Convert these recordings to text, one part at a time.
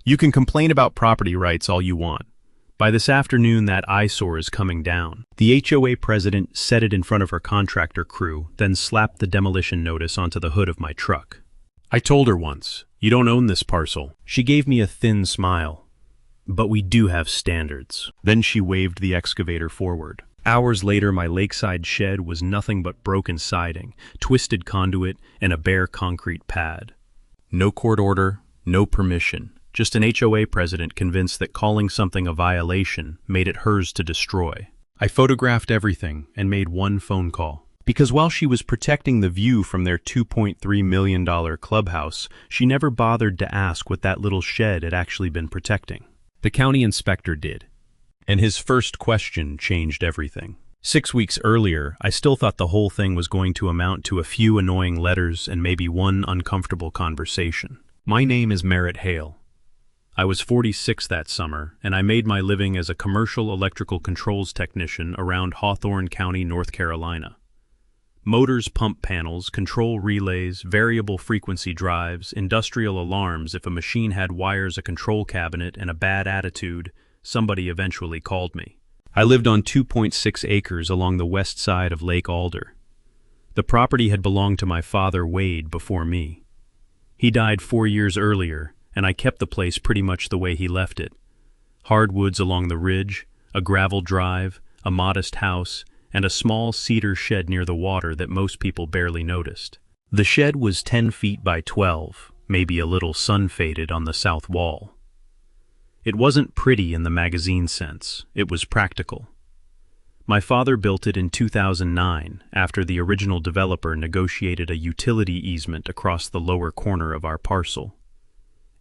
You can complain about property rights all you want. By this afternoon, that eyesore is coming down. The HOA president set it in front of her contractor crew, then slapped the demolition notice onto the hood of my truck. I told her once, "You don't own this parcel." She gave me a thin smile. "But we do have standards." Then she waved the excavator forward. Hours later, my lakeside shed was nothing but broken siding, twisted conduit, and a bare concrete pad. No court order, no permission. Just an HOA president convinced that calling something a violation made it hers to destroy. I photographed everything and made one phone call. Because while she was protecting the view from their $2.3 million clubhouse, she never bothered to ask what that little shed had actually been protecting. The county inspector did. And his first question changed everything. 6 weeks earlier, I still thought the whole thing was going to amount to a few annoying letters and maybe one uncomfortable conversation. My name is Merritt Hale. I was 46 that summer, and I made my living as a commercial electrical controls technician around Hawthorne County, North Carolina. Motors, pump panels, control relays, variable frequency drives, industrial alarms. If a machine had wires, a control cabinet, and a bad attitude, somebody eventually called me. I lived on 2.6 acres along the west side of Lake Alder. The property had belonged to my father, Wade, before me. He died 4 years earlier, and I kept the place pretty much the way he left it. Hardwoods along the ridge, a gravel drive, a modest house, and a small cedar shed near the water that most people barely noticed. The shed was 10 feet by 12, maybe a little sun-faded on the south wall. It wasn't pretty in the magazine sense, it was practical. My father built it in 2009 after the original developer negotiated a utility easement across the lower corner of our parcel.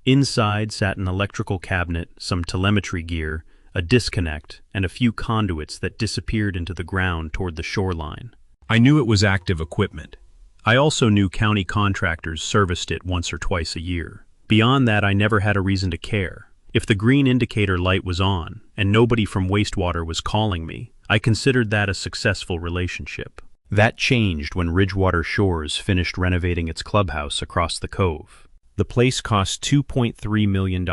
Inside sat an electrical cabinet, some telemetry gear, a disconnect, and a few conduits that disappeared into the ground toward the shoreline. I knew it was active equipment. I also knew county contractors serviced it once or twice a year. Beyond that, I never had a reason to care. If the green indicator light was on, and nobody from wastewater was calling me, I considered that a successful relationship. That changed when Ridgewater Shores finished renovating its clubhouse across the cove. The place cost $2.3 million,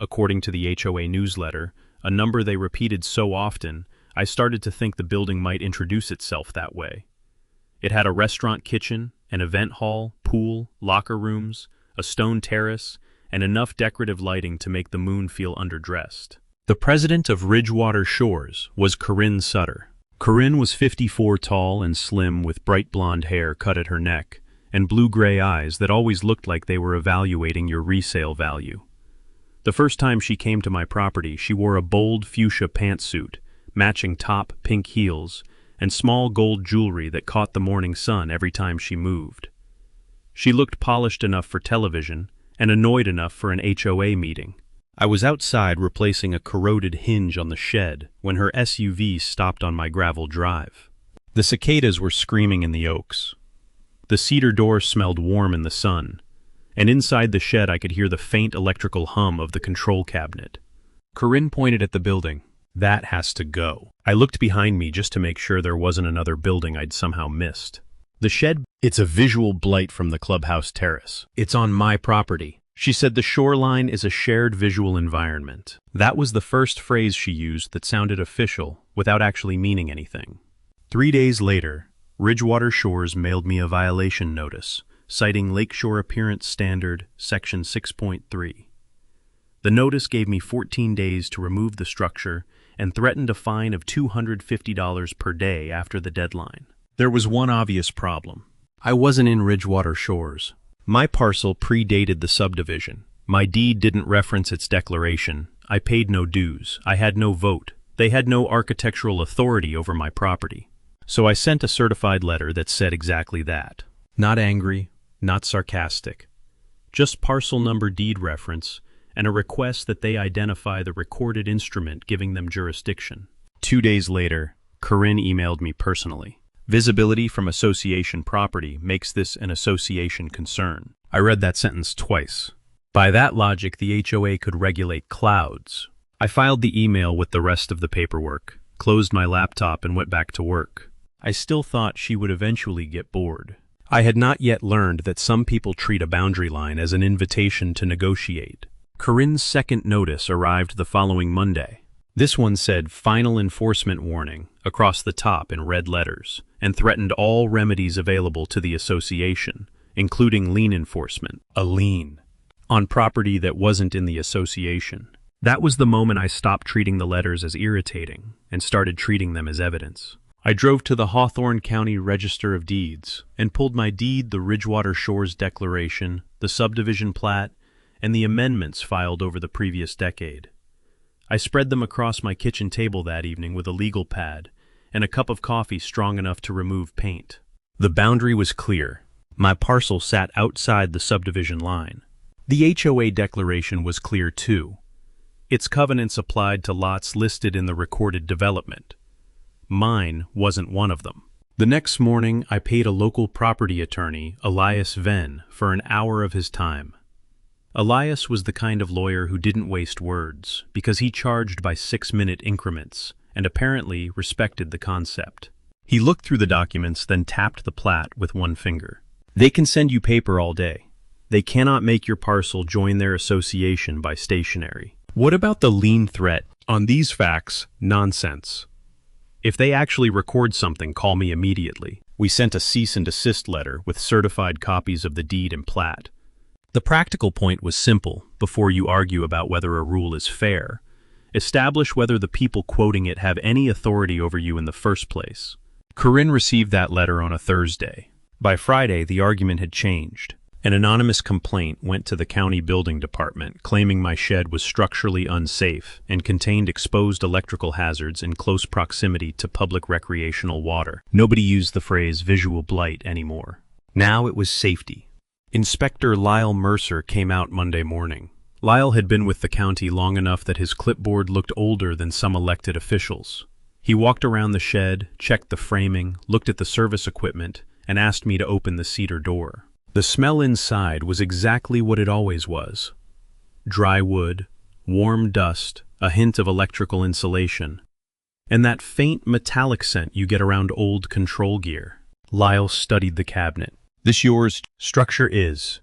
according to the HOA newsletter, a number they repeated so often, I started to think the building might introduce itself that way. It had a restaurant kitchen, an event hall, pool, locker rooms, a stone terrace, and enough decorative lighting to make the moon feel underdressed. The president of Ridgewater Shores was Corinne Sutter. Corinne was 54 tall and slim with bright blonde hair cut at her neck, and blue-gray eyes that always looked like they were evaluating your resale value. The first time she came to my property, she wore a bold fuchsia pantsuit, matching top pink heels, and small gold jewelry that caught the morning sun every time she moved. She looked polished enough for television and annoyed enough for an HOA meeting. I was outside replacing a corroded hinge on the shed when her SUV stopped on my gravel drive. The cicadas were screaming in the oaks. The cedar door smelled warm in the sun, and inside the shed I could hear the faint electrical hum of the control cabinet. Corinne pointed at the building. "That has to go." I looked behind me just to make sure there wasn't another building I'd somehow missed. "The shed, it's a visual blight from the clubhouse terrace. It's on my property." She said the shoreline is a shared visual environment. That was the first phrase she used that sounded official without actually meaning anything. 3 days later, Ridgewater Shores mailed me a violation notice, citing Lakeshore Appearance Standard, Section 6.3. The notice gave me 14 days to remove the structure and threatened a fine of $250 per day after the deadline. There was one obvious problem. I wasn't in Ridgewater Shores. My parcel predated the subdivision. My deed didn't reference its declaration. I paid no dues. I had no vote. They had no architectural authority over my property. So I sent a certified letter that said exactly that. Not angry, not sarcastic. Just parcel number, deed reference, and a request that they identify the recorded instrument giving them jurisdiction. 2 days later, Corinne emailed me personally. "Visibility from association property makes this an association concern." I read that sentence twice. By that logic, the HOA could regulate clouds. I filed the email with the rest of the paperwork, closed my laptop, and went back to work. I still thought she would eventually get bored. I had not yet learned that some people treat a boundary line as an invitation to negotiate. Corinne's second notice arrived the following Monday. This one said "Final Enforcement Warning" across the top in red letters, and threatened all remedies available to the association, including lien enforcement, a lien, on property that wasn't in the association. That was the moment I stopped treating the letters as irritating and started treating them as evidence. I drove to the Hawthorne County Register of Deeds and pulled my deed, the Ridgewater Shores Declaration, the subdivision plat, and the amendments filed over the previous decade. I spread them across my kitchen table that evening with a legal pad and a cup of coffee strong enough to remove paint. The boundary was clear. My parcel sat outside the subdivision line. The HOA declaration was clear too. Its covenants applied to lots listed in the recorded development. Mine wasn't one of them. The next morning, I paid a local property attorney, Elias Venn, for an hour of his time. Elias was the kind of lawyer who didn't waste words, because he charged by 6-minute increments, and apparently respected the concept. He looked through the documents, then tapped the plat with one finger. They can send you paper all day. They cannot make your parcel join their association by stationery. What about the lien threat? On these facts, nonsense. If they actually record something, call me immediately. We sent a cease and desist letter with certified copies of the deed and plat. The practical point was simple. Before you argue about whether a rule is fair, establish whether the people quoting it have any authority over you in the first place. Corinne received that letter on a Thursday. By Friday, the argument had changed. An anonymous complaint went to the county building department claiming my shed was structurally unsafe and contained exposed electrical hazards in close proximity to public recreational water. Nobody used the phrase visual blight anymore. Now it was safety. Inspector Lyle Mercer came out Monday morning. Lyle had been with the county long enough that his clipboard looked older than some elected officials. He walked around the shed, checked the framing, looked at the service equipment, and asked me to open the cedar door. The smell inside was exactly what it always was. Dry wood, warm dust, a hint of electrical insulation, and that faint metallic scent you get around old control gear. Lyle studied the cabinet. This yours? Structure is.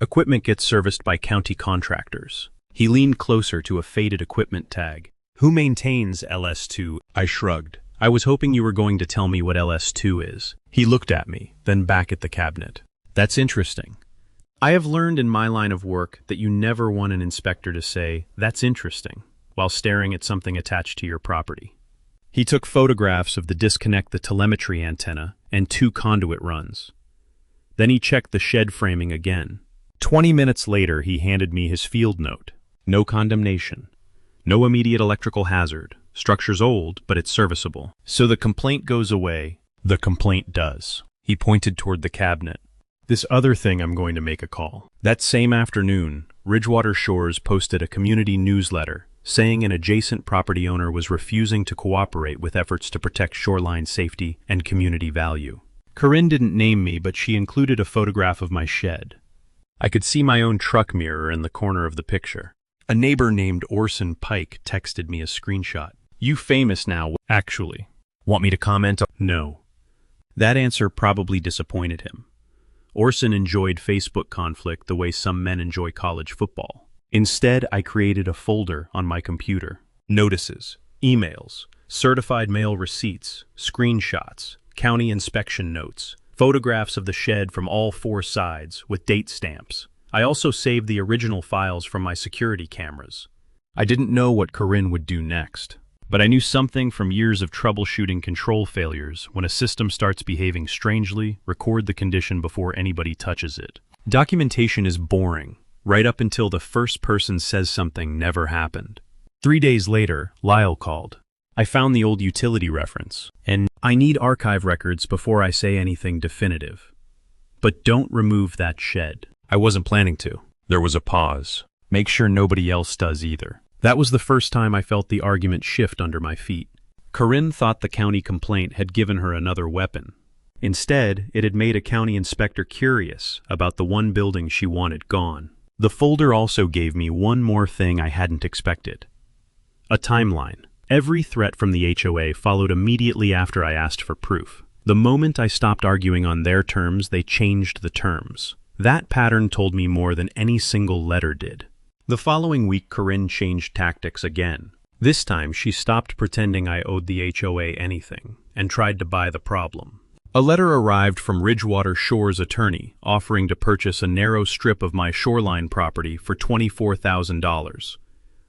Equipment gets serviced by county contractors. He leaned closer to a faded equipment tag. Who maintains LS2? I shrugged. I was hoping you were going to tell me what LS2 is. He looked at me, then back at the cabinet. That's interesting. I have learned in my line of work that you never want an inspector to say, "That's interesting," while staring at something attached to your property. He took photographs of the disconnect the telemetry antenna and 2 conduit runs. Then he checked the shed framing again. 20 minutes later, he handed me his field note. No condemnation. No immediate electrical hazard. Structure's old, but it's serviceable. So the complaint goes away. The complaint does. He pointed toward the cabinet. This other thing, I'm going to make a call. That same afternoon, Ridgewater Shores posted a community newsletter saying an adjacent property owner was refusing to cooperate with efforts to protect shoreline safety and community value. Corinne didn't name me, but she included a photograph of my shed. I could see my own truck mirror in the corner of the picture. A neighbor named Orson Pike texted me a screenshot. You famous now, actually. Want me to comment? No. That answer probably disappointed him. Orson enjoyed Facebook conflict the way some men enjoy college football. Instead, I created a folder on my computer. Notices, emails, certified mail receipts, screenshots, county inspection notes, photographs of the shed from all 4 sides with date stamps. I also saved the original files from my security cameras. I didn't know what Corinne would do next, but I knew something from years of troubleshooting control failures. When a system starts behaving strangely, record the condition before anybody touches it. Documentation is boring, right up until the first person says something never happened. 3 days later, Lyle called. I found the old utility reference, and I need archive records before I say anything definitive. But don't remove that shed. I wasn't planning to. There was a pause. Make sure nobody else does either. That was the first time I felt the argument shift under my feet. Corinne thought the county complaint had given her another weapon. Instead, it had made a county inspector curious about the one building she wanted gone. The folder also gave me one more thing I hadn't expected. A timeline. Every threat from the HOA followed immediately after I asked for proof. The moment I stopped arguing on their terms, they changed the terms. That pattern told me more than any single letter did. The following week, Corinne changed tactics again. This time, she stopped pretending I owed the HOA anything and tried to buy the problem. A letter arrived from Ridgewater Shore's attorney offering to purchase a narrow strip of my shoreline property for $24,000.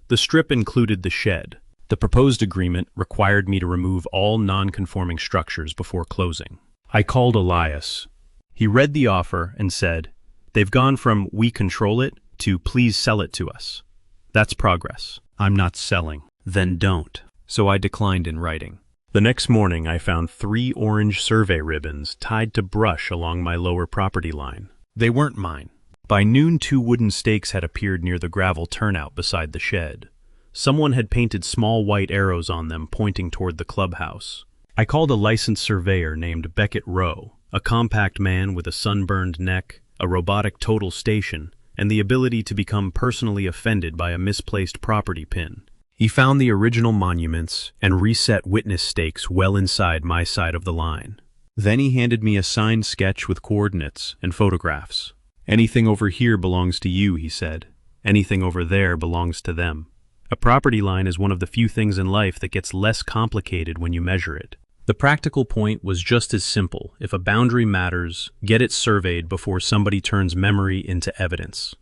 The strip included the shed. The proposed agreement required me to remove all non-conforming structures before closing. I called Elias. He read the offer and said, "They've gone from 'we control it' to 'please sell it to us.' That's progress. I'm not selling." "Then don't." So I declined in writing. The next morning, I found 3 orange survey ribbons tied to brush along my lower property line. They weren't mine. By noon, 2 wooden stakes had appeared near the gravel turnout beside the shed. Someone had painted small white arrows on them pointing toward the clubhouse. I called a licensed surveyor named Beckett Rowe, a compact man with a sunburned neck, a robotic total station, and the ability to become personally offended by a misplaced property pin. He found the original monuments and reset witness stakes well inside my side of the line. Then he handed me a signed sketch with coordinates and photographs. "Anything over here belongs to you," he said. "Anything over there belongs to them." A property line is one of the few things in life that gets less complicated when you measure it. The practical point was just as simple. If a boundary matters, get it surveyed before somebody turns memory into evidence.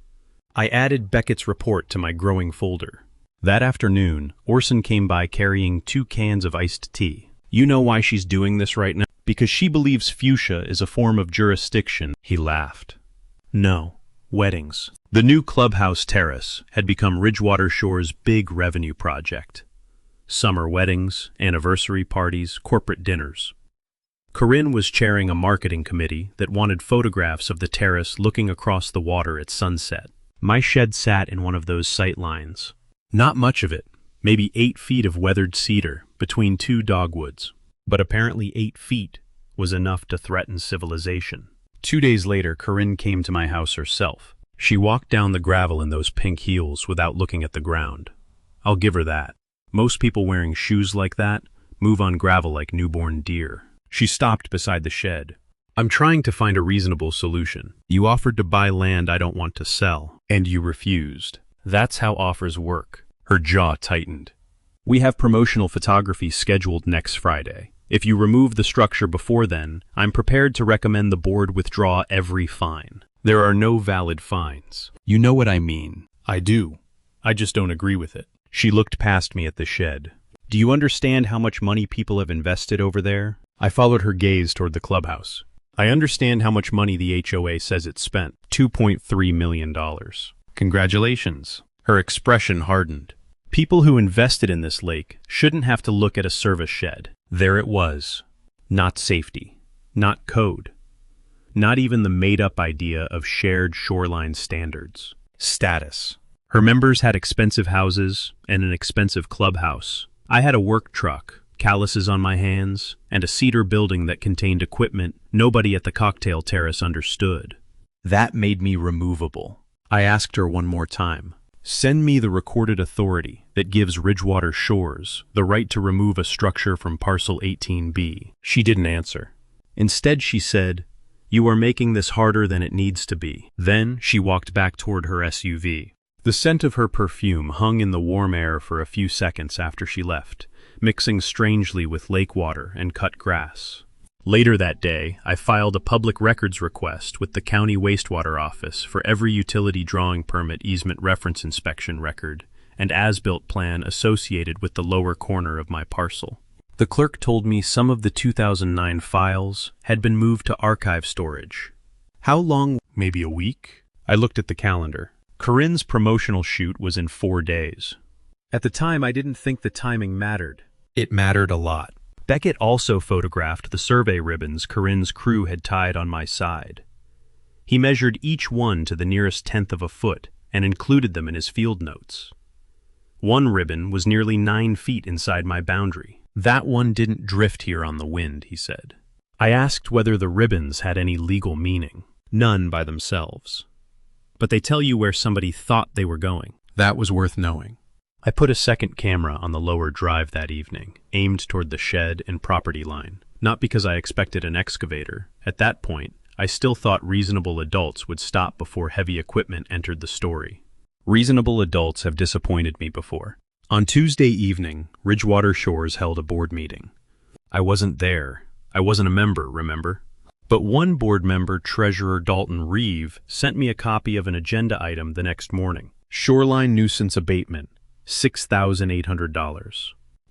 I added Beckett's report to my growing folder. That afternoon, Orson came by carrying 2 cans of iced tea. "You know why she's doing this right now? Because she believes fuchsia is a form of jurisdiction." He laughed. "No, weddings." The new clubhouse terrace had become Ridgewater Shore's big revenue project. Summer weddings, anniversary parties, corporate dinners. Corinne was chairing a marketing committee that wanted photographs of the terrace looking across the water at sunset. My shed sat in one of those sight lines. Not much of it, maybe 8 feet of weathered cedar between 2 dogwoods. But apparently 8 feet was enough to threaten civilization. 2 days later, Corinne came to my house herself. She walked down the gravel in those pink heels without looking at the ground. I'll give her that. Most people wearing shoes like that move on gravel like newborn deer. She stopped beside the shed. "I'm trying to find a reasonable solution. You offered to buy land I don't want to sell, and you refused. That's how offers work." Her jaw tightened. "We have promotional photography scheduled next Friday. If you remove the structure before then, I'm prepared to recommend the board withdraw every fine." "There are no valid fines." "You know what I mean." "I do. I just don't agree with it." She looked past me at the shed. "Do you understand how much money people have invested over there?" I followed her gaze toward the clubhouse. "I understand how much money the HOA says it spent. $2.3 million. Congratulations." Her expression hardened. People who invested in this lake shouldn't have to look at a service shed. There it was. Not safety. Not code. Not even the made-up idea of shared shoreline standards. Status. Her members had expensive houses and an expensive clubhouse. I had a work truck, calluses on my hands, and a cedar building that contained equipment nobody at the cocktail terrace understood. That made me removable. I asked her one more time. "Send me the recorded authority that gives Ridgewater Shores the right to remove a structure from Parcel 18B. She didn't answer. Instead, she said, "You are making this harder than it needs to be." Then she walked back toward her SUV. The scent of her perfume hung in the warm air for a few seconds after she left, mixing strangely with lake water and cut grass. Later that day, I filed a public records request with the County Wastewater Office for every utility drawing permit easement reference inspection record and as-built plan associated with the lower corner of my parcel. The clerk told me some of the 2009 files had been moved to archive storage. How long? Maybe a week? I looked at the calendar. Corinne's promotional shoot was in 4 days. At the time, I didn't think the timing mattered. It mattered a lot. Beckett also photographed the survey ribbons Corinne's crew had tied on my side. He measured each one to the nearest 1/10 of a foot and included them in his field notes. One ribbon was nearly 9 feet inside my boundary. "That one didn't drift here on the wind," he said. I asked whether the ribbons had any legal meaning. None by themselves. But they tell you where somebody thought they were going. That was worth knowing. I put a second camera on the lower drive that evening, aimed toward the shed and property line. Not because I expected an excavator. At that point, I still thought reasonable adults would stop before heavy equipment entered the story. Reasonable adults have disappointed me before. On Tuesday evening, Ridgewater Shores held a board meeting. I wasn't there. I wasn't a member, remember? But one board member, Treasurer Dalton Reeve, sent me a copy of an agenda item the next morning. Shoreline nuisance abatement, $6,800.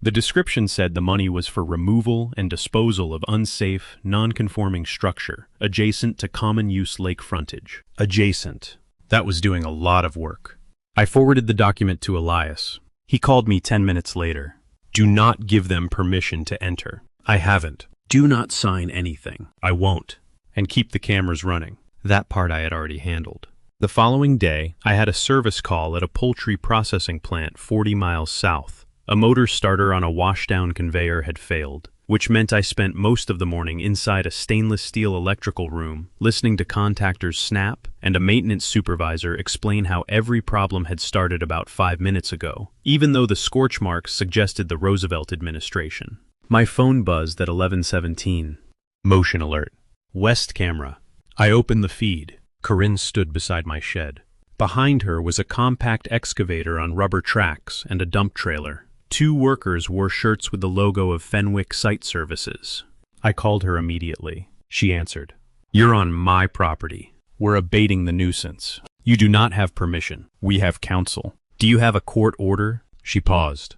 The description said the money was for removal and disposal of unsafe, non-conforming structure adjacent to common use lake frontage. Adjacent. That was doing a lot of work. I forwarded the document to Elias. He called me 10 minutes later. Do not give them permission to enter. I haven't. Do not sign anything. I won't. And keep the cameras running. That part I had already handled. The following day, I had a service call at a poultry processing plant 40 miles south. A motor starter on a washdown conveyor had failed, which meant I spent most of the morning inside a stainless steel electrical room, listening to contactors snap and a maintenance supervisor explain how every problem had started about 5 minutes ago, even though the scorch marks suggested the Roosevelt administration. My phone buzzed at 11:17. Motion alert. West camera. I opened the feed. Corinne stood beside my shed. Behind her was a compact excavator on rubber tracks and a dump trailer. 2 workers wore shirts with the logo of Fenwick Site Services. I called her immediately. She answered. You're on my property. We're abating the nuisance. You do not have permission. We have counsel. Do you have a court order? She paused.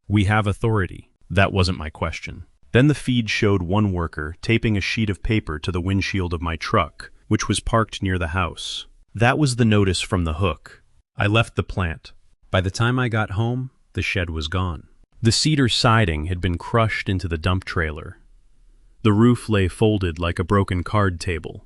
We have authority. That wasn't my question. Then the feed showed one worker taping a sheet of paper to the windshield of my truck, which was parked near the house. That was the notice from the hook. I left the plant. By the time I got home, the shed was gone. The cedar siding had been crushed into the dump trailer. The roof lay folded like a broken card table.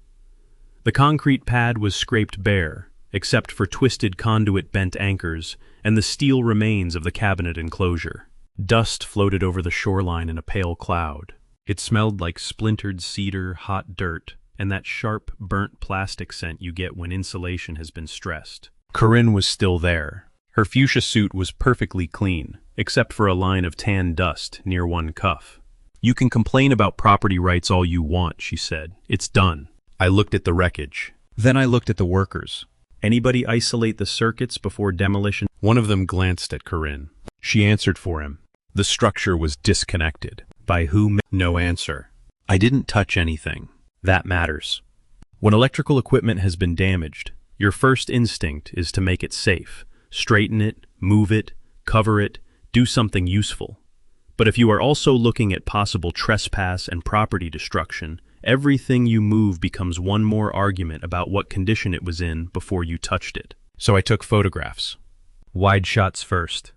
The concrete pad was scraped bare, except for twisted conduit bent anchors and the steel remains of the cabinet enclosure. Dust floated over the shoreline in a pale cloud. It smelled like splintered cedar, hot dirt, and that sharp, burnt plastic scent you get when insulation has been stressed. Corinne was still there. Her fuchsia suit was perfectly clean, except for a line of tan dust near one cuff. You can complain about property rights all you want, she said. It's done. I looked at the wreckage. Then I looked at the workers. Anybody isolate the circuits before demolition? One of them glanced at Corinne. She answered for him. The structure was disconnected. By whom? No answer. I didn't touch anything. That matters. When electrical equipment has been damaged, your first instinct is to make it safe. Straighten it, move it, cover it, do something useful. But if you are also looking at possible trespass and property destruction, everything you move becomes one more argument about what condition it was in before you touched it. So I took photographs. Wide shots first,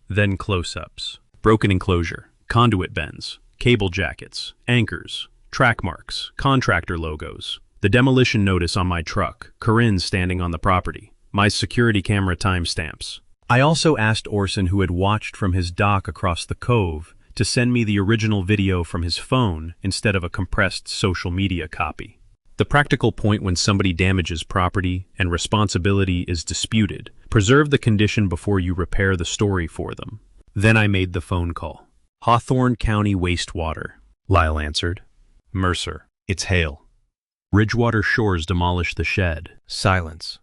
then close-ups. Broken enclosure, conduit bends, cable jackets, anchors, track marks, contractor logos, the demolition notice on my truck, Corinne standing on the property, my security camera timestamps. I also asked Orson, who had watched from his dock across the cove, to send me the original video from his phone instead of a compressed social media copy. The practical point when somebody damages property and responsibility is disputed, preserve the condition before you repair the story for them. Then I made the phone call. Hawthorne County Wastewater. Lyle answered. Mercer. It's Hale. Ridgewater Shores demolished the shed. Silence.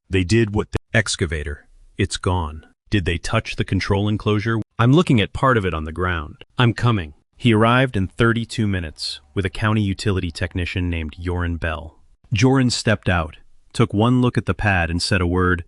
They did what the excavator. It's gone. Did they touch the control enclosure? I'm looking at part of it on the ground. I'm coming. He arrived in 32 minutes with a county utility technician named Joran Bell. Joran stepped out, took one look at the pad and said a word.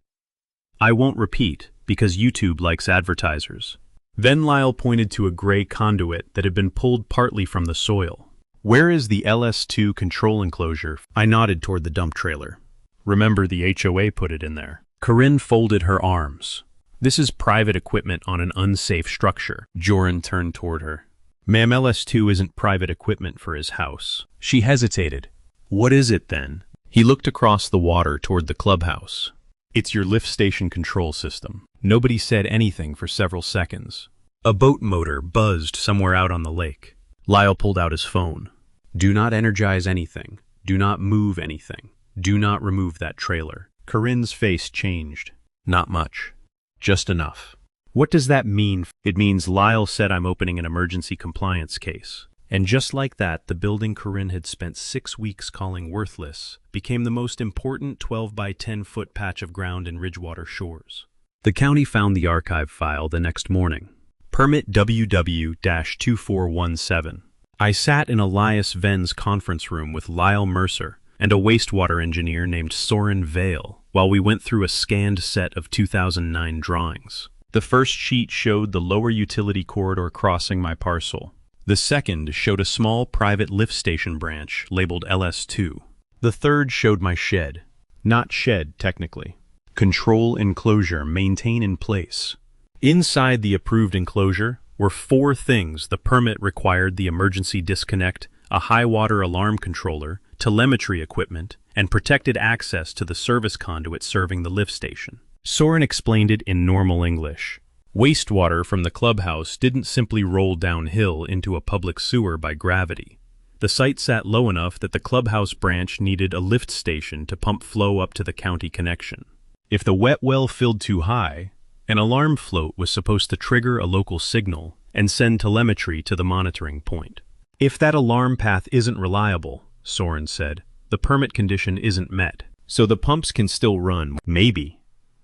I won't repeat because YouTube likes advertisers. Then Lyle pointed to a gray conduit that had been pulled partly from the soil. Where is the LS2 control enclosure? I nodded toward the dump trailer. Remember, the HOA put it in there. Corinne folded her arms. This is private equipment on an unsafe structure. Joran turned toward her. Ma'am, LS2 isn't private equipment for his house. She hesitated. What is it then? He looked across the water toward the clubhouse. It's your lift station control system. Nobody said anything for several seconds. A boat motor buzzed somewhere out on the lake. Lyle pulled out his phone. Do not energize anything. Do not move anything. Do not remove that trailer. Corinne's face changed. Not much. Just enough. What does that mean? It means Lyle said I'm opening an emergency compliance case. And just like that, the building Corinne had spent 6 weeks calling worthless became the most important 12 by 10-foot patch of ground in Ridgewater Shores. The county found the archive file the next morning. Permit WW-2417. I sat in Elias Venn's conference room with Lyle Mercer and a wastewater engineer named Soren Vale while we went through a scanned set of 2009 drawings. The first sheet showed the lower utility corridor crossing my parcel. The second showed a small private lift station branch labeled LS2. The third showed my shed. Not shed, technically. Control enclosure, maintain in place. Inside the approved enclosure were 4 things the permit required: the emergency disconnect, a high water alarm controller, telemetry equipment, and protected access to the service conduit serving the lift station. Soren explained it in normal English. Wastewater from the clubhouse didn't simply roll downhill into a public sewer by gravity. The site sat low enough that the clubhouse branch needed a lift station to pump flow up to the county connection. If the wet well filled too high, an alarm float was supposed to trigger a local signal and send telemetry to the monitoring point. If that alarm path isn't reliable, Soren said, the permit condition isn't met. So the pumps can still run. Maybe.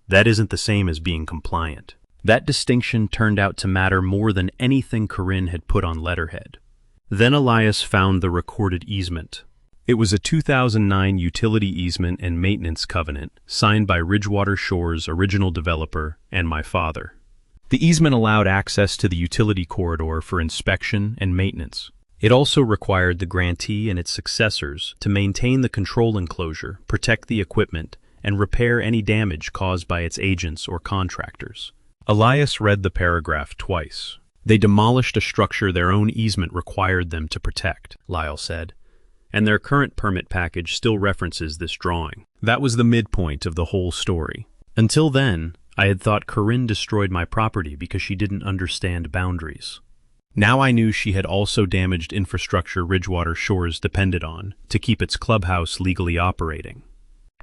That isn't the same as being compliant. That distinction turned out to matter more than anything Corinne had put on letterhead. Then Elias found the recorded easement. It was a 2009 utility easement and maintenance covenant signed by Ridgewater Shores' original developer and my father. The easement allowed access to the utility corridor for inspection and maintenance. It also required the grantee and its successors to maintain the control enclosure, protect the equipment, and repair any damage caused by its agents or contractors. Elias read the paragraph twice. They demolished a structure their own easement required them to protect, Lyle said, and their current permit package still references this drawing. That was the midpoint of the whole story. Until then, I had thought Corinne destroyed my property because she didn't understand boundaries. Now I knew she had also damaged infrastructure Ridgewater Shores depended on to keep its clubhouse legally operating.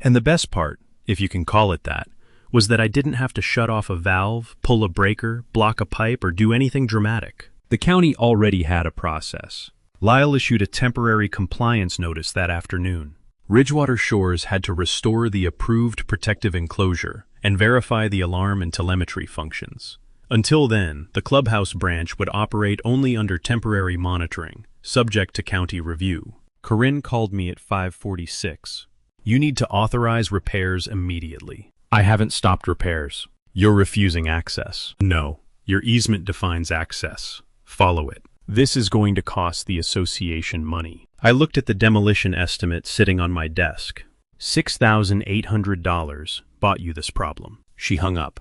And the best part, if you can call it that, was that I didn't have to shut off a valve, pull a breaker, block a pipe, or do anything dramatic. The county already had a process. Lyle issued a temporary compliance notice that afternoon. Ridgewater Shores had to restore the approved protective enclosure and verify the alarm and telemetry functions. Until then, the clubhouse branch would operate only under temporary monitoring, subject to county review. Corinne called me at 5:46. You need to authorize repairs immediately. I haven't stopped repairs. You're refusing access. No, your easement defines access. Follow it. This is going to cost the association money. I looked at the demolition estimate sitting on my desk. $6,800 bought you this problem. She hung up.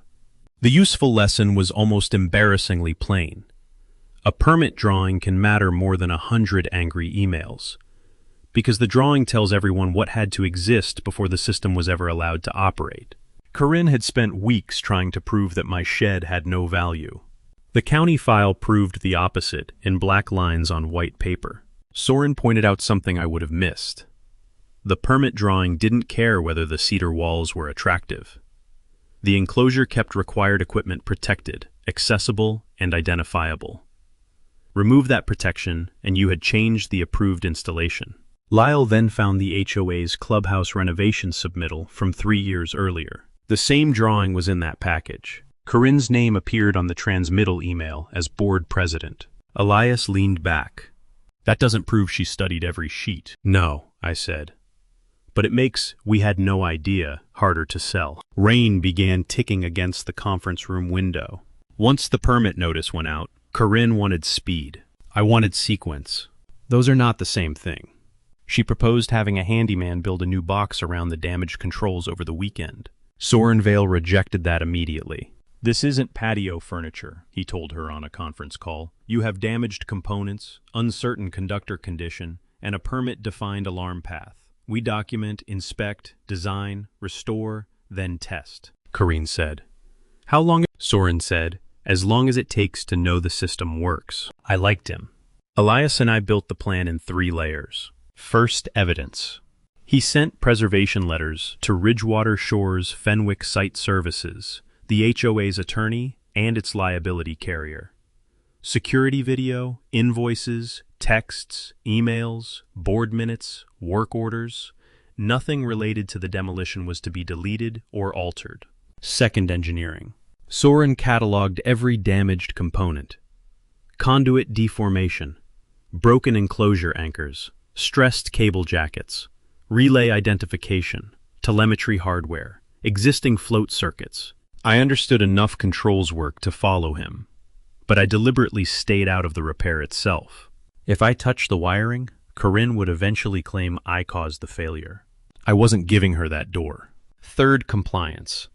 The useful lesson was almost embarrassingly plain. A permit drawing can matter more than 100 angry emails, because the drawing tells everyone what had to exist before the system was ever allowed to operate. Corinne had spent weeks trying to prove that my shed had no value. The county file proved the opposite in black lines on white paper. Soren pointed out something I would have missed. The permit drawing didn't care whether the cedar walls were attractive. The enclosure kept required equipment protected, accessible, and identifiable. Remove that protection, and you had changed the approved installation. Lyle then found the HOA's clubhouse renovation submittal from 3 years earlier. The same drawing was in that package. Corinne's name appeared on the transmittal email as board president. Elias leaned back. That doesn't prove she studied every sheet. No, I said. But it makes "we had no idea" harder to sell. Rain began ticking against the conference room window. Once the permit notice went out, Corinne wanted speed. I wanted sequence. Those are not the same thing. She proposed having a handyman build a new box around the damaged controls over the weekend. Soren Vale rejected that immediately. This isn't patio furniture, he told her on a conference call. You have damaged components, uncertain conductor condition, and a permit-defined alarm path. We document, inspect, design, restore, then test, Corinne said. How long? Soren said, as long as it takes to know the system works. I liked him. Elias and I built the plan in 3 layers. First, evidence. He sent preservation letters to Ridgewater Shores Fenwick Site Services, the HOA's attorney, and its liability carrier. Security video, invoices, Texts, emails, board minutes, work orders. Nothing related to the demolition was to be deleted or altered. Second engineering. Soren cataloged every damaged component. Conduit deformation, broken enclosure anchors, stressed cable jackets, relay identification, telemetry hardware, existing float circuits. I understood enough controls work to follow him, but I deliberately stayed out of the repair itself. If I touched the wiring, Karen would eventually claim I caused the failure. I wasn't giving her that door. Third, compliance.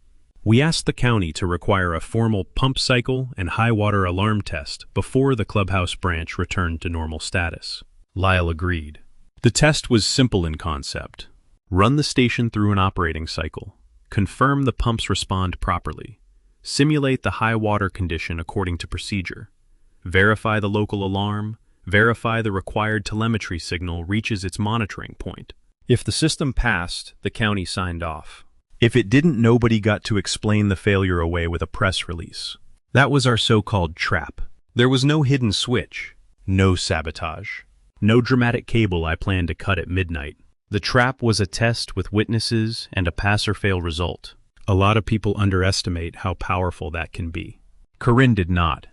We asked the county to require a formal pump cycle and high water alarm test before the Clubhouse branch returned to normal status. Lyle agreed. The test was simple in concept. Run the station through an operating cycle, confirm the pumps respond properly, simulate the high water condition according to procedure, verify the local alarm, verify the required telemetry signal reaches its monitoring point. If the system passed, the county signed off. If it didn't, nobody got to explain the failure away with a press release. That was our so-called trap. There was no hidden switch, no sabotage, no dramatic cable I planned to cut at midnight. The trap was a test with witnesses and a pass-or-fail result. A lot of people underestimate how powerful that can be. Karen did not.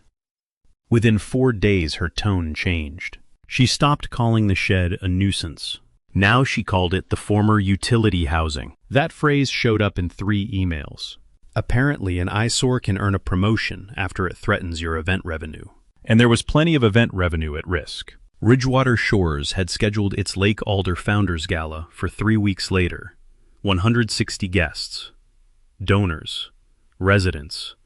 Within 4 days, her tone changed. She stopped calling the shed a nuisance. Now she called it the former utility housing. That phrase showed up in 3 emails. Apparently, an eyesore can earn a promotion after it threatens your event revenue. And there was plenty of event revenue at risk. Ridgewater Shores had scheduled its Lake Alder Founders Gala for 3 weeks later. 160 guests, donors, residents,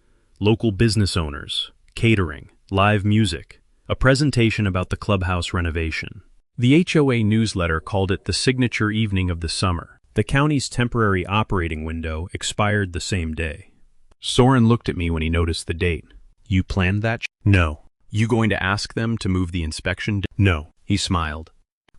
local business owners, catering, live music, a presentation about the clubhouse renovation. The HOA newsletter called it the signature evening of the summer. The county's temporary operating window expired the same day. Soren looked at me when he noticed the date. You planned that? No. You going to ask them to move the inspection? No. He smiled.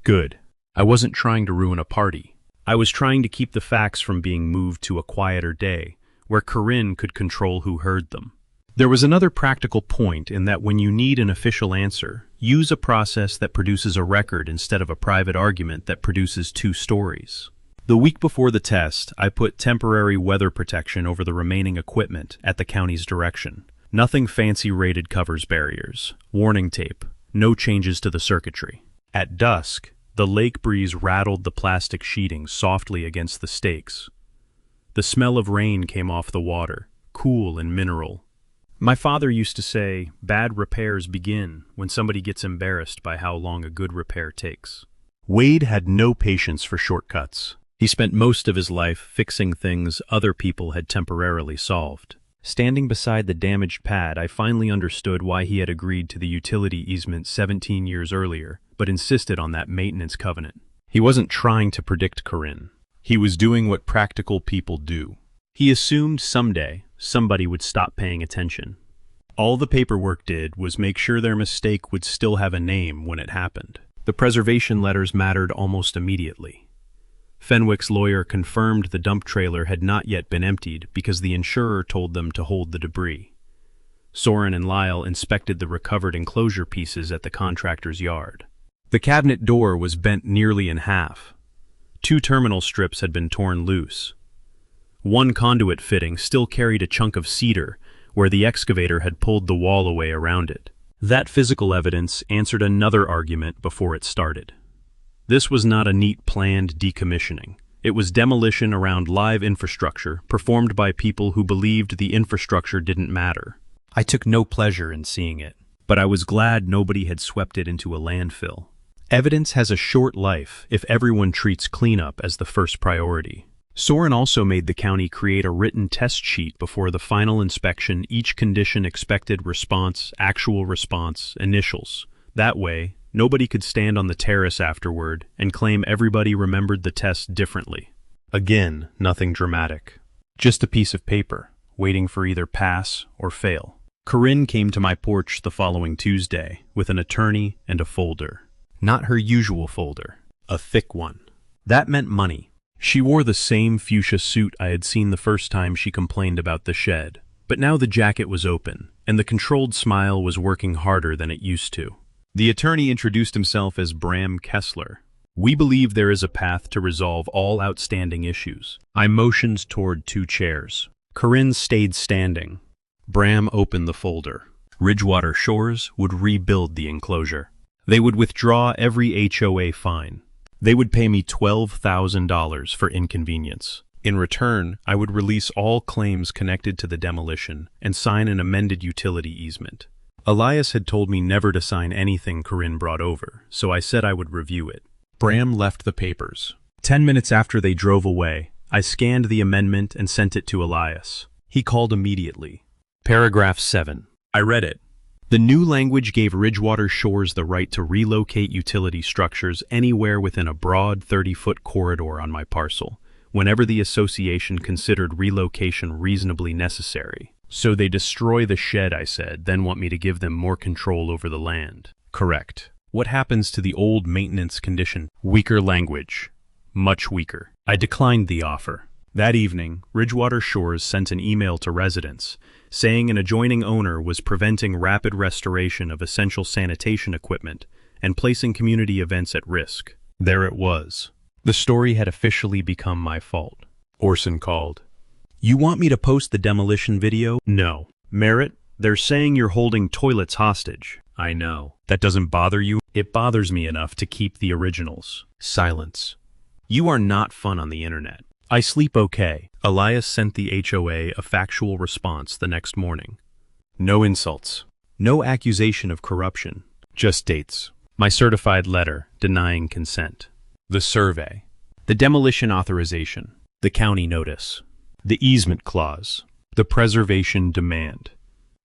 Good. I wasn't trying to ruin a party. I was trying to keep the facts from being moved to a quieter day, where Karen could control who heard them. There was another practical point in that when you need an official answer, use a process that produces a record instead of a private argument that produces 2 stories. The week before the test, I put temporary weather protection over the remaining equipment at the county's direction. Nothing fancy rated covers barriers, warning tape, no changes to the circuitry. At dusk, the lake breeze rattled the plastic sheeting softly against the stakes. The smell of rain came off the water, cool and mineral. My father used to say, bad repairs begin when somebody gets embarrassed by how long a good repair takes. Wade had no patience for shortcuts. He spent most of his life fixing things other people had temporarily solved. Standing beside the damaged pad, I finally understood why he had agreed to the utility easement 17 years earlier, but insisted on that maintenance covenant. He wasn't trying to predict Karen. He was doing what practical people do. He assumed someday somebody would stop paying attention. All the paperwork did was make sure their mistake would still have a name when it happened. The preservation letters mattered almost immediately. Fenwick's lawyer confirmed the dump trailer had not yet been emptied because the insurer told them to hold the debris. Soren and Lyle inspected the recovered enclosure pieces at the contractor's yard. The cabinet door was bent nearly in half. 2 terminal strips had been torn loose. 1 conduit fitting still carried a chunk of cedar where the excavator had pulled the wall away around it. That physical evidence answered another argument before it started. This was not a neat planned decommissioning. It was demolition around live infrastructure performed by people who believed the infrastructure didn't matter. I took no pleasure in seeing it, but I was glad nobody had swept it into a landfill. Evidence has a short life if everyone treats cleanup as the first priority. Soren also made the county create a written test sheet before the final inspection, each condition, expected response, actual response, initials. That way, nobody could stand on the terrace afterward and claim everybody remembered the test differently. Again, nothing dramatic. Just a piece of paper, waiting for either pass or fail. Karen came to my porch the following Tuesday with an attorney and a folder. Not her usual folder, a thick one. That meant money. She wore the same fuchsia suit I had seen the first time she complained about the shed. But now the jacket was open, and the controlled smile was working harder than it used to. The attorney introduced himself as Bram Kessler. We believe there is a path to resolve all outstanding issues. I motioned toward 2 chairs. Karen stayed standing. Bram opened the folder. Ridgewater Shores would rebuild the enclosure. They would withdraw every HOA fine. They would pay me $12,000 for inconvenience. In return, I would release all claims connected to the demolition and sign an amended utility easement. Elias had told me never to sign anything Karen brought over, so I said I would review it. Bram left the papers. 10 minutes after they drove away, I scanned the amendment and sent it to Elias. He called immediately. Paragraph 7. I read it. The new language gave Ridgewater Shores the right to relocate utility structures anywhere within a broad 30-foot corridor on my parcel, whenever the association considered relocation reasonably necessary. So they destroy the shed, I said, then want me to give them more control over the land. Correct. What happens to the old maintenance condition? Weaker language. Much weaker. I declined the offer. That evening, Ridgewater Shores sent an email to residents, saying an adjoining owner was preventing rapid restoration of essential sanitation equipment and placing community events at risk. There it was. The story had officially become my fault. Orson called. You want me to post the demolition video? No. Merritt, they're saying you're holding toilets hostage. I know. That doesn't bother you? It bothers me enough to keep the originals. Silence. You are not fun on the internet. I sleep okay. Elias sent the HOA a factual response the next morning. No insults. No accusation of corruption. Just dates. My certified letter denying consent. The survey. The demolition authorization. The county notice. The easement clause. The preservation demand.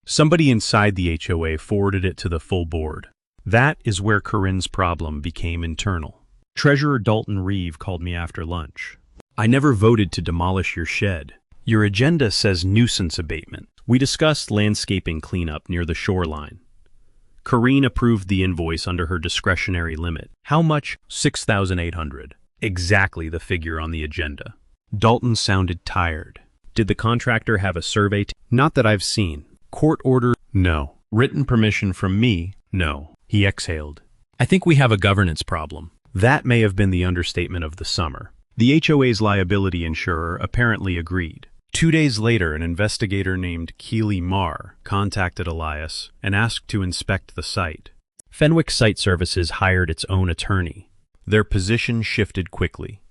Somebody inside the HOA forwarded it to the full board. That is where Karen's problem became internal. Treasurer Dalton Reeve called me after lunch. I never voted to demolish your shed. Your agenda says nuisance abatement. We discussed landscaping cleanup near the shoreline. Karen approved the invoice under her discretionary limit. How much? $6,800. Exactly the figure on the agenda. Dalton sounded tired. Did the contractor have a survey? Not that I've seen. Court order? No. Written permission from me? No. He exhaled. I think we have a governance problem. That may have been the understatement of the summer. The HOA's liability insurer apparently agreed. 2 days later, an investigator named Keely Marr contacted Elias and asked to inspect the site. Fenwick Site Services hired its own attorney. Their position shifted quickly.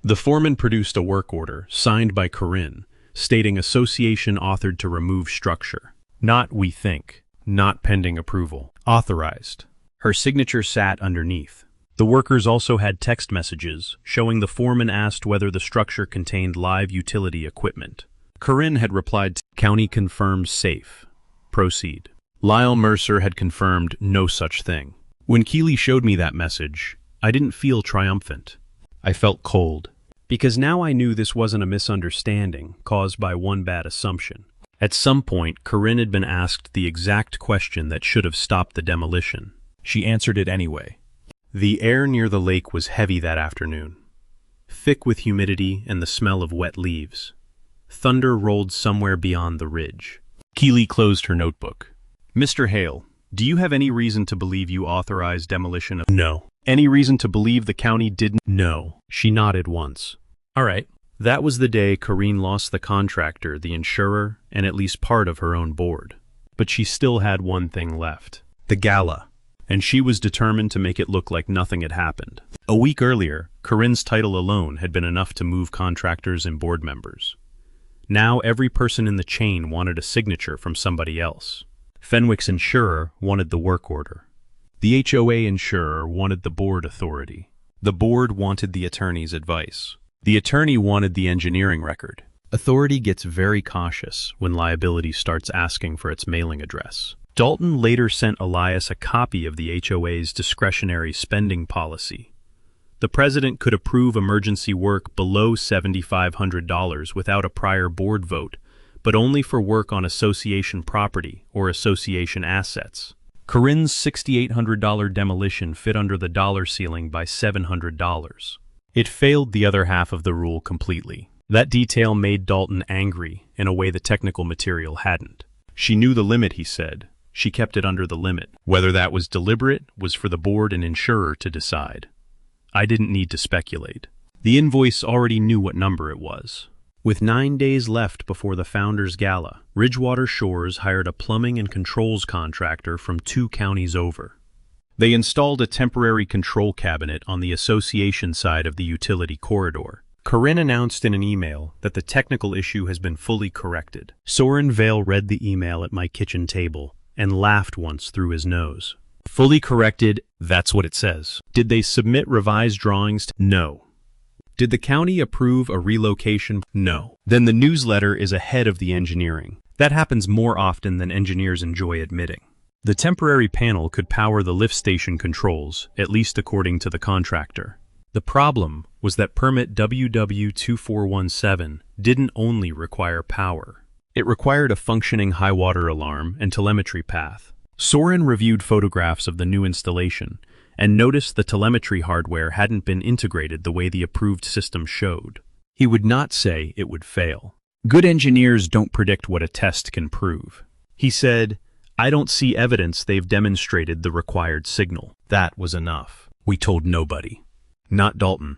The foreman produced a work order, signed by Karen, stating association authored to remove structure. Not we think. Not pending approval. Authorized. Her signature sat underneath. The workers also had text messages showing the foreman asked whether the structure contained live utility equipment. Karen had replied, "County confirms safe. Proceed." Lyle Mercer had confirmed no such thing. When Keely showed me that message, I didn't feel triumphant. I felt cold, because now I knew this wasn't a misunderstanding caused by one bad assumption. At some point, Karen had been asked the exact question that should have stopped the demolition. She answered it anyway. The air near the lake was heavy that afternoon, thick with humidity and the smell of wet leaves. Thunder rolled somewhere beyond the ridge. Keely closed her notebook. Mr. Hale, do you have any reason to believe you authorized demolition of— No. Any reason to believe the county didn't— No. She nodded once. All right. That was the day Karen lost the contractor, the insurer, and at least part of her own board. But she still had one thing left. The gala. And she was determined to make it look like nothing had happened. A week earlier, Karen's title alone had been enough to move contractors and board members. Now every person in the chain wanted a signature from somebody else. Fenwick's insurer wanted the work order. The HOA insurer wanted the board authority. The board wanted the attorney's advice. The attorney wanted the engineering record. Authority gets very cautious when liability starts asking for its mailing address. Dalton later sent Elias a copy of the HOA's discretionary spending policy. The president could approve emergency work below $7,500 without a prior board vote, but only for work on association property or association assets. Karen's $6,800 demolition fit under the dollar ceiling by $700. It failed the other half of the rule completely. That detail made Dalton angry in a way the technical material hadn't. She knew the limit, he said, She kept it under the limit. Whether that was deliberate was for the board and insurer to decide. I didn't need to speculate. The invoice already knew what number it was. With 9 days left before the Founders Gala, Ridgewater Shores hired a plumbing and controls contractor from 2 counties over. They installed a temporary control cabinet on the association side of the utility corridor. Karen announced in an email that the technical issue has been fully corrected. Soren Vale read the email at my kitchen table and laughed once through his nose. Fully corrected, that's what it says. Did they submit revised drawings? No. Did the county approve a relocation? No. Then the newsletter is ahead of the engineering. That happens more often than engineers enjoy admitting. The temporary panel could power the lift station controls, at least according to the contractor. The problem was that permit WW2417 didn't only require power. It required a functioning high water alarm and telemetry path. Soren reviewed photographs of the new installation and noticed the telemetry hardware hadn't been integrated the way the approved system showed. He would not say it would fail. Good engineers don't predict what a test can prove. He said, "I don't see evidence they've demonstrated the required signal." That was enough. We told nobody. Not Dalton.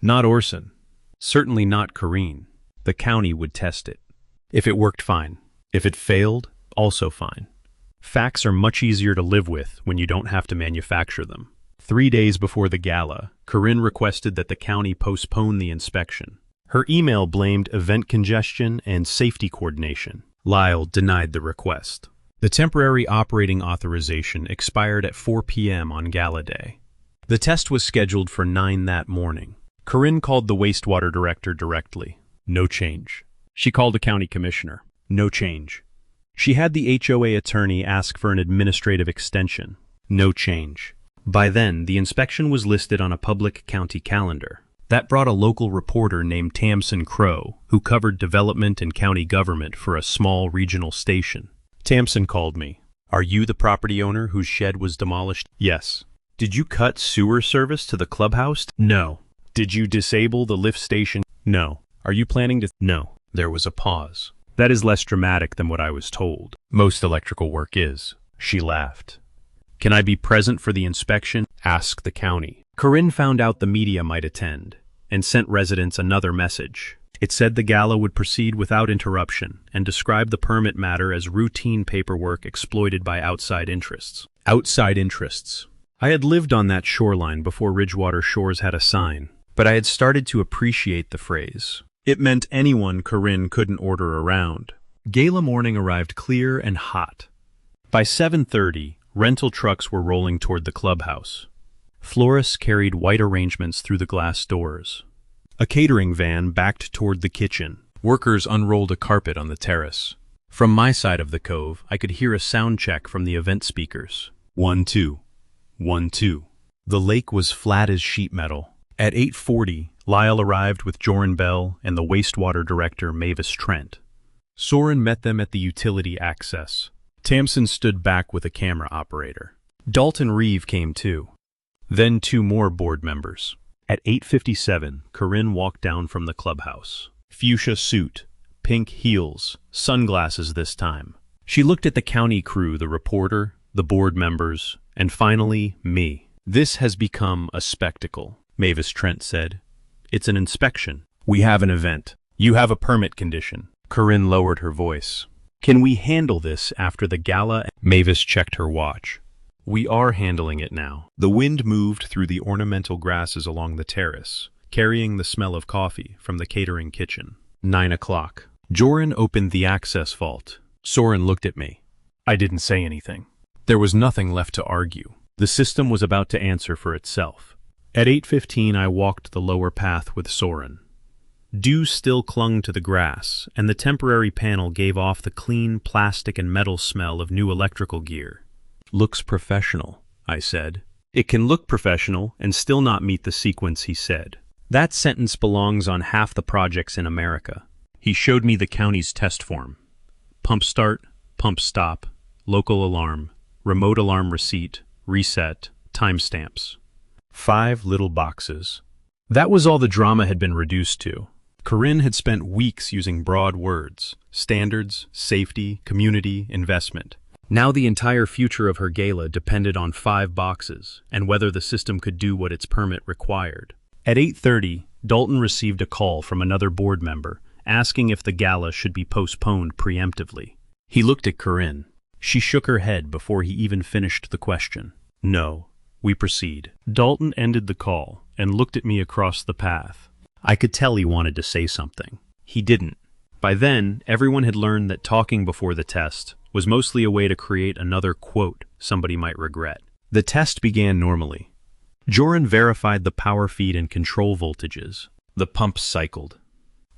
Not Orson. Certainly not Karen. The county would test it. If it worked, fine. If it failed, also fine. Facts are much easier to live with when you don't have to manufacture them. 3 days before the gala, Karen requested that the county postpone the inspection. Her email blamed event congestion and safety coordination. Lyle denied the request. The temporary operating authorization expired at 4 p.m. on gala day. The test was scheduled for 9 that morning. Karen called the wastewater director directly. No change. She called the county commissioner. No change. She had the HOA attorney ask for an administrative extension. No change. By then, the inspection was listed on a public county calendar. That brought a local reporter named Tamsin Crow, who covered development and county government for a small regional station. Tamsin called me. "Are you the property owner whose shed was demolished?" "Yes." "Did you cut sewer service to the clubhouse?" "No." "Did you disable the lift station?" "No." "Are you planning to?" "No." There was a pause. "That is less dramatic than what I was told. Most electrical work is." She laughed. "Can I be present for the inspection?" asked the county. Karen found out the media might attend and sent residents another message. It said the gala would proceed without interruption and described the permit matter as routine paperwork exploited by outside interests. Outside interests. I had lived on that shoreline before Ridgewater Shores had a sign, but I had started to appreciate the phrase. It meant anyone Karen couldn't order around. Gala morning arrived clear and hot. By 7:30, rental trucks were rolling toward the clubhouse. Florists carried white arrangements through the glass doors. A catering van backed toward the kitchen. Workers unrolled a carpet on the terrace. From my side of the cove, I could hear a sound check from the event speakers. 1, 2. 1, 2. The lake was flat as sheet metal. At 8:40, Lyle arrived with Joran Bell and the wastewater director Mavis Trent. Soren met them at the utility access. Tamsin stood back with a camera operator. Dalton Reeve came too. Then 2 more board members. At 8:57, Karen walked down from the clubhouse. Fuchsia suit, pink heels, sunglasses this time. She looked at the county crew, the reporter, the board members, and finally, me. "This has become a spectacle," Mavis Trent said. "It's an inspection. We have an event. You have a permit condition." Karen lowered her voice. "Can we handle this after the gala?" Mavis checked her watch. "We are handling it now." The wind moved through the ornamental grasses along the terrace, carrying the smell of coffee from the catering kitchen. 9 o'clock. Joran opened the access vault. Soren looked at me. I didn't say anything. There was nothing left to argue. The system was about to answer for itself. At 8:15, I walked the lower path with Soren. Dew still clung to the grass, and the temporary panel gave off the clean plastic and metal smell of new electrical gear. "Looks professional," I said. "It can look professional and still not meet the sequence," he said. "That sentence belongs on half the projects in America." He showed me the county's test form. Pump start, pump stop, local alarm, remote alarm receipt, reset, timestamps. 5 little boxes. That was all the drama had been reduced to. Karen had spent weeks using broad words: standards, safety, community, investment. Now the entire future of her gala depended on 5 boxes and whether the system could do what its permit required. At 8:30, Dalton received a call from another board member asking if the gala should be postponed preemptively. He looked at Corinne. She shook her head before he even finished the question. No, we proceed. Dalton ended the call and looked at me across the path. I could tell he wanted to say something. He didn't. By then, everyone had learned that talking before the test was mostly a way to create another quote somebody might regret. The test began normally. Joran verified the power feed and control voltages. The pumps cycled.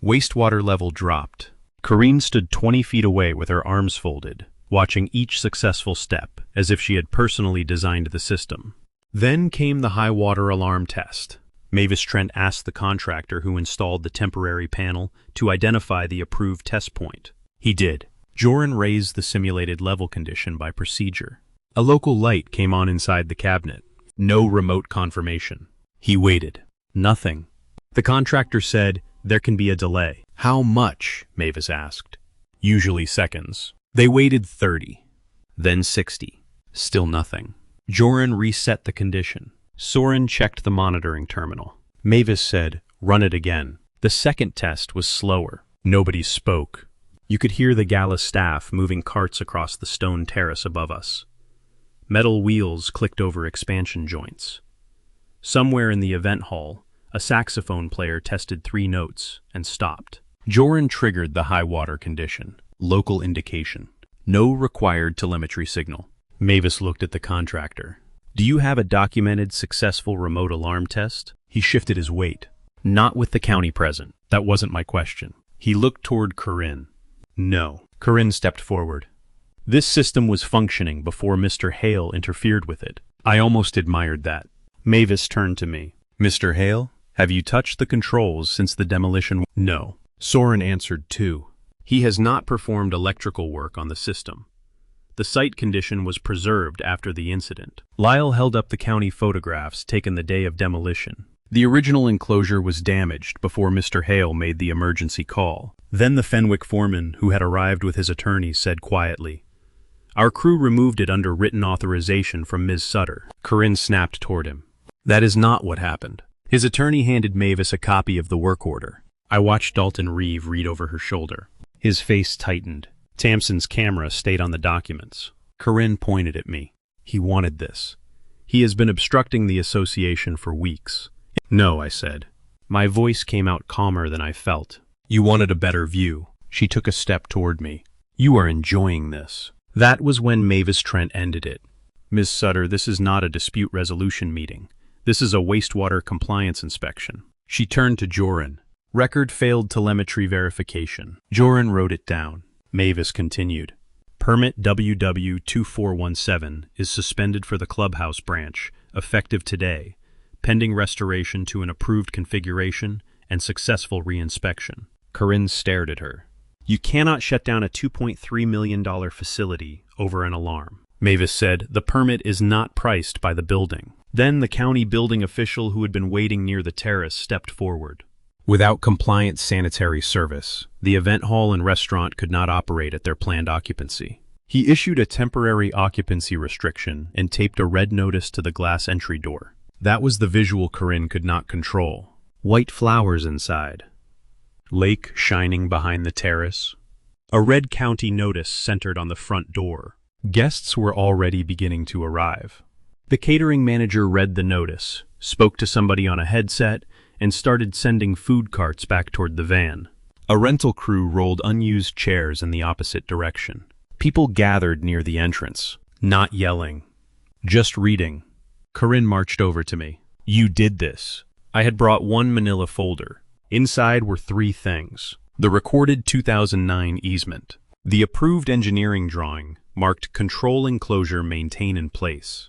Wastewater level dropped. Corinne stood 20 feet away with her arms folded, watching each successful step as if she had personally designed the system. Then came the high water alarm test. Mavis Trent asked the contractor who installed the temporary panel to identify the approved test point. He did. Joran raised the simulated level condition by procedure. A local light came on inside the cabinet. No remote confirmation. He waited. Nothing. The contractor said, "There can be a delay." "How much?" Mavis asked. "Usually seconds." They waited 30, then 60. Still nothing. Joran reset the condition. Soren checked the monitoring terminal. Mavis said, "Run it again." The second test was slower. Nobody spoke. You could hear the gala staff moving carts across the stone terrace above us. Metal wheels clicked over expansion joints. Somewhere in the event hall, a saxophone player tested 3 notes and stopped. Joran triggered the high water condition. Local indication. No required telemetry signal. Mavis looked at the contractor. "Do you have a documented successful remote alarm test?" He shifted his weight. "Not with the county present. That wasn't my question." He looked toward Corinne. "No." Corinne stepped forward. "This system was functioning before Mr. Hale interfered with it." I almost admired that. Mavis turned to me. "Mr. Hale, have you touched the controls since the demolition?" "No." Soren answered too. "He has not performed electrical work on the system. The site condition was preserved after the incident." Lyle held up the county photographs taken the day of demolition. The original enclosure was damaged before Mr. Hale made the emergency call. Then the Fenwick foreman, who had arrived with his attorney, said quietly, "Our crew removed it under written authorization from Ms. Sutter." Corinne snapped toward him. "That is not what happened." His attorney handed Mavis a copy of the work order. I watched Dalton Reeve read over her shoulder. His face tightened. Tamson's camera stayed on the documents. Corinne pointed at me. "He wanted this. He has been obstructing the association for weeks." "No," I said. My voice came out calmer than I felt. "You wanted a better view." She took a step toward me. "You are enjoying this." That was when Mavis Trent ended it. "Ms. Sutter, this is not a dispute resolution meeting. This is a wastewater compliance inspection." She turned to Joran. "Record failed telemetry verification." Joran wrote it down. Mavis continued. "Permit WW2417 is suspended for the Clubhouse branch, effective today, pending restoration to an approved configuration and successful reinspection." Corinne stared at her. "You cannot shut down a $2.3 million facility over an alarm." Mavis said, "The permit is not priced by the building." Then the county building official who had been waiting near the terrace stepped forward. Without compliant sanitary service, the event hall and restaurant could not operate at their planned occupancy. He issued a temporary occupancy restriction and taped a red notice to the glass entry door. That was the visual Corinne could not control. White flowers inside. Lake shining behind the terrace. A red county notice centered on the front door. Guests were already beginning to arrive. The catering manager read the notice, spoke to somebody on a headset, and started sending food carts back toward the van. A rental crew rolled unused chairs in the opposite direction. People gathered near the entrance, not yelling, just reading. Corinne marched over to me. "You did this." I had brought one manila folder. Inside were 3 things. The recorded 2009 easement. The approved engineering drawing marked control enclosure maintain in place.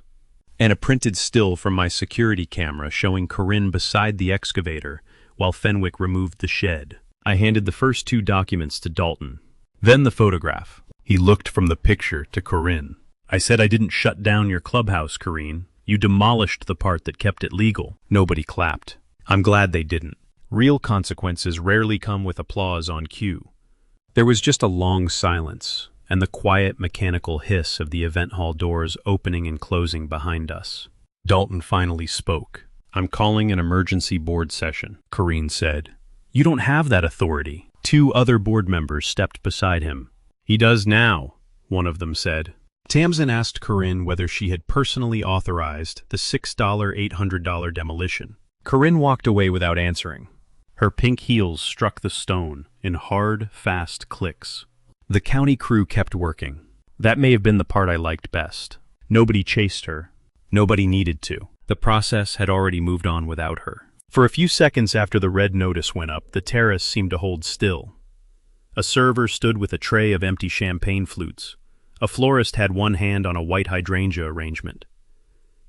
And a printed still from my security camera showing Corinne beside the excavator while Fenwick removed the shed. I handed the first 2 documents to Dalton. Then the photograph. He looked from the picture to Corinne. "I said I didn't shut down your clubhouse, Corinne. You demolished the part that kept it legal." Nobody clapped. I'm glad they didn't. Real consequences rarely come with applause on cue. There was just a long silence, and the quiet mechanical hiss of the event hall doors opening and closing behind us. Dalton finally spoke. "I'm calling an emergency board session," Karen said. "You don't have that authority." Two other board members stepped beside him. "He does now," one of them said. Tamsin asked Karen whether she had personally authorized the $6,800 demolition. Karen walked away without answering. Her pink heels struck the stone in hard, fast clicks. The county crew kept working. That may have been the part I liked best. Nobody chased her. Nobody needed to. The process had already moved on without her. For a few seconds after the red notice went up, the terrace seemed to hold still. A server stood with a tray of empty champagne flutes. A florist had one hand on a white hydrangea arrangement.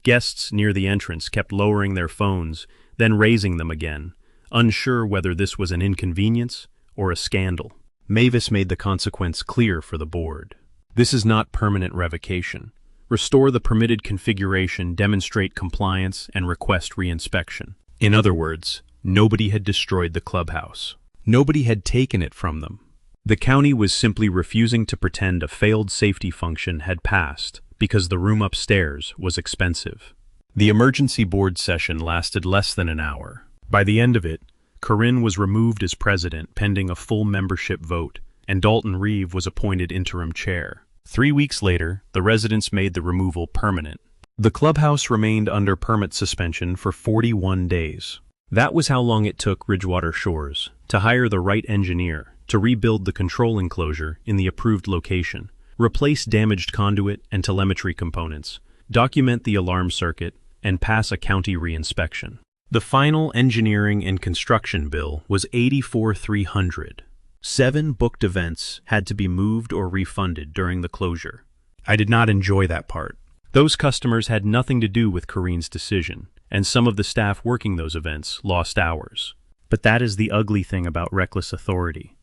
Guests near the entrance kept lowering their phones, then raising them again, unsure whether this was an inconvenience or a scandal. Mavis made the consequence clear for the board. "This is not permanent revocation. Restore the permitted configuration, demonstrate compliance, and request reinspection." In other words, nobody had destroyed the clubhouse. Nobody had taken it from them. The county was simply refusing to pretend a failed safety function had passed because the room upstairs was expensive. The emergency board session lasted less than an hour. By the end of it, Karen was removed as president pending a full membership vote, and Dalton Reeve was appointed interim chair. 3 weeks later, the residents made the removal permanent. The clubhouse remained under permit suspension for 41 days. That was how long it took Ridgewater Shores to hire the right engineer to rebuild the control enclosure in the approved location, replace damaged conduit and telemetry components, document the alarm circuit, and pass a county reinspection. The final engineering and construction bill was $84,300. 7 booked events had to be moved or refunded during the closure. I did not enjoy that part. Those customers had nothing to do with Karen's decision, and some of the staff working those events lost hours. But that is the ugly thing about reckless authority.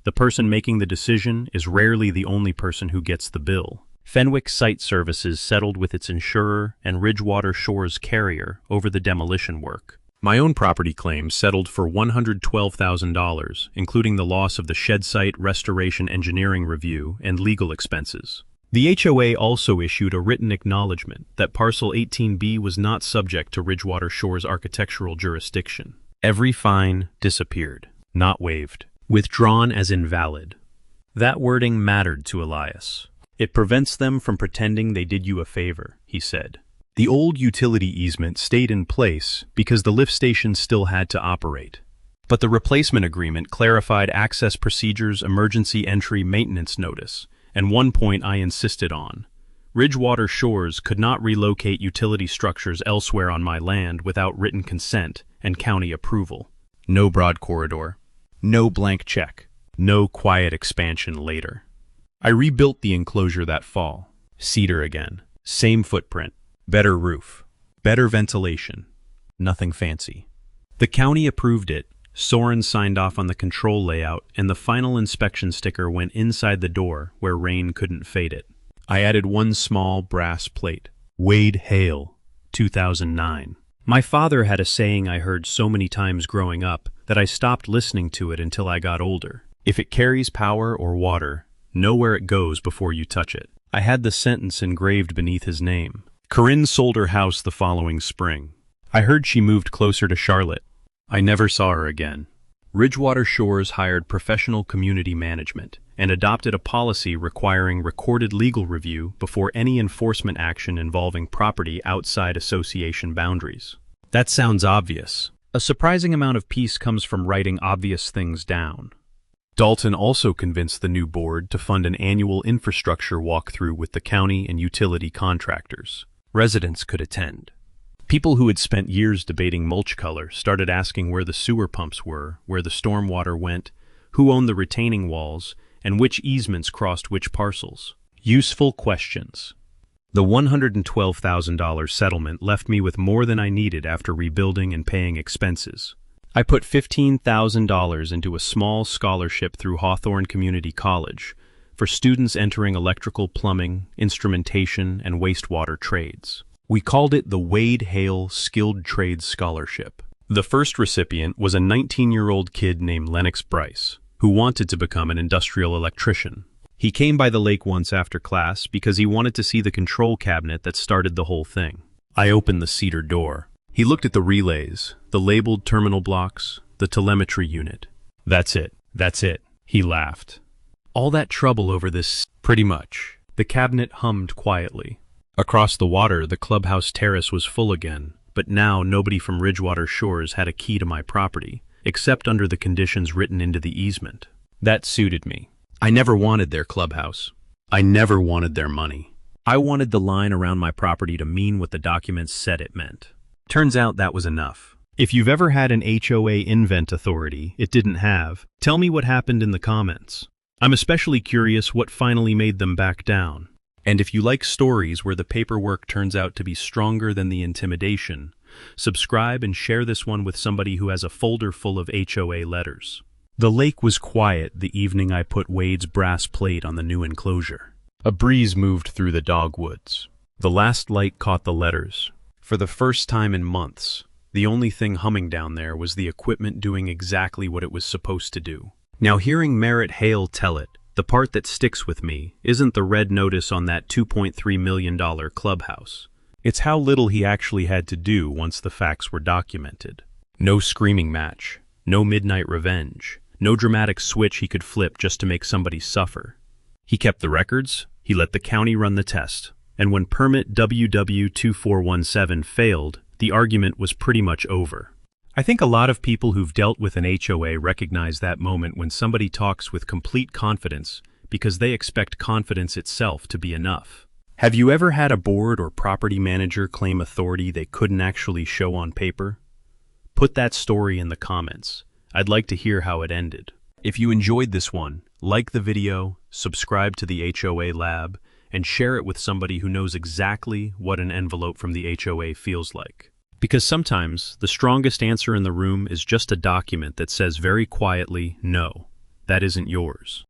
The person making the decision is rarely the only person who gets the bill. Fenwick Site Services settled with its insurer and Ridgewater Shores carrier over the demolition work. My own property claim settled for $112,000, including the loss of the shed site restoration engineering review and legal expenses. The HOA also issued a written acknowledgement that Parcel 18B was not subject to Ridgewater Shores architectural jurisdiction. Every fine disappeared, not waived, withdrawn as invalid. That wording mattered to Elias. "It prevents them from pretending they did you a favor," he said. The old utility easement stayed in place because the lift station still had to operate. But the replacement agreement clarified access procedures, emergency entry, maintenance notice, and one point I insisted on. Ridgewater Shores could not relocate utility structures elsewhere on my land without written consent and county approval. No broad corridor. No blank check. No quiet expansion later. I rebuilt the enclosure that fall. Cedar again. Same footprint. Better roof. Better ventilation. Nothing fancy. The county approved it. Soren signed off on the control layout, and the final inspection sticker went inside the door where rain couldn't fade it. I added one small brass plate. Wade Hale, 2009. My father had a saying I heard so many times growing up that I stopped listening to it until I got older. If it carries power or water, know where it goes before you touch it. I had the sentence engraved beneath his name. Karen sold her house the following spring. I heard she moved closer to Charlotte. I never saw her again. Ridgewater Shores hired professional community management and adopted a policy requiring recorded legal review before any enforcement action involving property outside association boundaries. That sounds obvious. A surprising amount of peace comes from writing obvious things down. Dalton also convinced the new board to fund an annual infrastructure walkthrough with the county and utility contractors. Residents could attend. People who had spent years debating mulch color started asking where the sewer pumps were, where the stormwater went, who owned the retaining walls, and which easements crossed which parcels. Useful questions. The $112,000 settlement left me with more than I needed after rebuilding and paying expenses. I put $15,000 into a small scholarship through Hawthorne Community College for students entering electrical, plumbing, instrumentation, and wastewater trades. We called it the Wade Hale Skilled Trades Scholarship. The first recipient was a 19-year-old kid named Lennox Bryce, who wanted to become an industrial electrician. He came by the lake once after class because he wanted to see the control cabinet that started the whole thing. I opened the cedar door. He looked at the relays, the labeled terminal blocks, the telemetry unit. That's it, he laughed. All that trouble over this, pretty much. The cabinet hummed quietly. Across the water, the clubhouse terrace was full again, but now nobody from Ridgewater Shores had a key to my property, except under the conditions written into the easement. That suited me. I never wanted their clubhouse. I never wanted their money. I wanted the line around my property to mean what the documents said it meant. Turns out that was enough. If you've ever had an HOA invent authority it didn't have, tell me what happened in the comments. I'm especially curious what finally made them back down. And if you like stories where the paperwork turns out to be stronger than the intimidation, subscribe and share this one with somebody who has a folder full of HOA letters. The lake was quiet the evening I put Wade's brass plate on the new enclosure. A breeze moved through the dogwoods. The last light caught the letters. For the first time in months, the only thing humming down there was the equipment doing exactly what it was supposed to do. Now, hearing Merritt Hale tell it, the part that sticks with me isn't the red notice on that $2.3 million clubhouse. It's how little he actually had to do once the facts were documented. No screaming match, no midnight revenge, no dramatic switch he could flip just to make somebody suffer. He kept the records, he let the county run the test, and when permit WW2417 failed, the argument was pretty much over. I think a lot of people who've dealt with an HOA recognize that moment when somebody talks with complete confidence because they expect confidence itself to be enough. Have you ever had a board or property manager claim authority they couldn't actually show on paper? Put that story in the comments. I'd like to hear how it ended. If you enjoyed this one, like the video, subscribe to the HOA Lab, and share it with somebody who knows exactly what an envelope from the HOA feels like. Because sometimes the strongest answer in the room is just a document that says very quietly, no, that isn't yours.